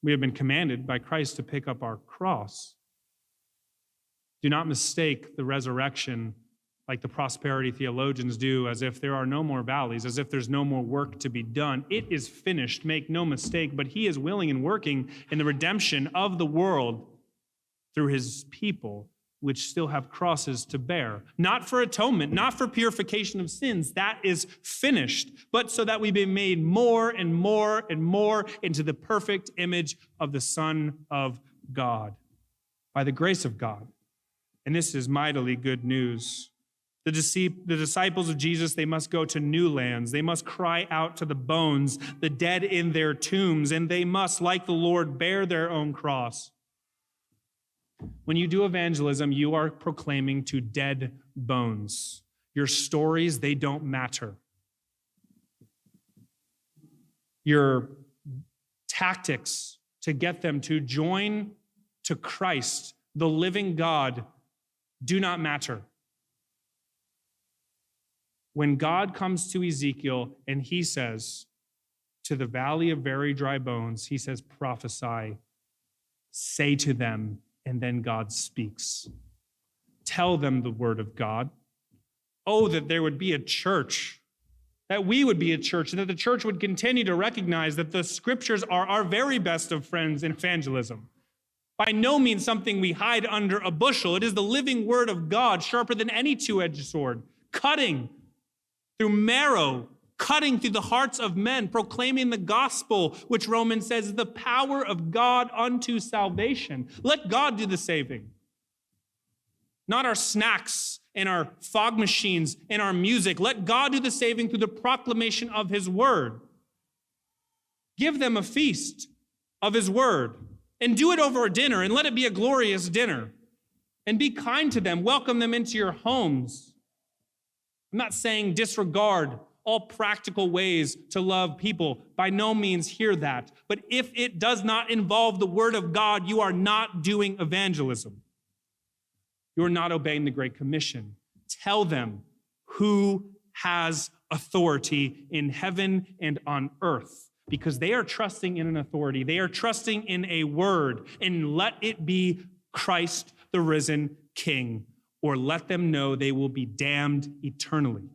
We have been commanded by Christ to pick up our cross. Do not mistake the resurrection like the prosperity theologians do, as if there are no more valleys, as if there's no more work to be done. It is finished, make no mistake, but he is willing and working in the redemption of the world through his people, which still have crosses to bear. Not for atonement, not for purification of sins, that is finished, but so that we be made more and more and more into the perfect image of the Son of God, by the grace of God. And this is mightily good news. The disciples of Jesus, they must go to new lands. They must cry out to the bones, the dead in their tombs, and they must, like the Lord, bear their own cross. When you do evangelism, you are proclaiming to dead bones. Your stories, they don't matter. Your tactics to get them to join to Christ, the living God, do not matter. When God comes to Ezekiel and he says, to the valley of very dry bones, he says, prophesy, say to them, and then God speaks. Tell them the word of God. Oh, that there would be a church, that we would be a church, and that the church would continue to recognize that the scriptures are our very best of friends in evangelism. By no means something we hide under a bushel. It is the living word of God, sharper than any two-edged sword, cutting through marrow, cutting through the hearts of men, proclaiming the gospel, which Romans says is the power of God unto salvation. Let God do the saving. Not our snacks and our fog machines and our music. Let God do the saving through the proclamation of his word. Give them a feast of his word and do it over a dinner, and let it be a glorious dinner. And be kind to them. Welcome them into your homes. I'm not saying disregard all practical ways to love people. By no means hear that. But if it does not involve the word of God, you are not doing evangelism. You are not obeying the Great Commission. Tell them who has authority in heaven and on earth, because they are trusting in an authority. They are trusting in a word, and let it be Christ, the risen King, or let them know they will be damned eternally.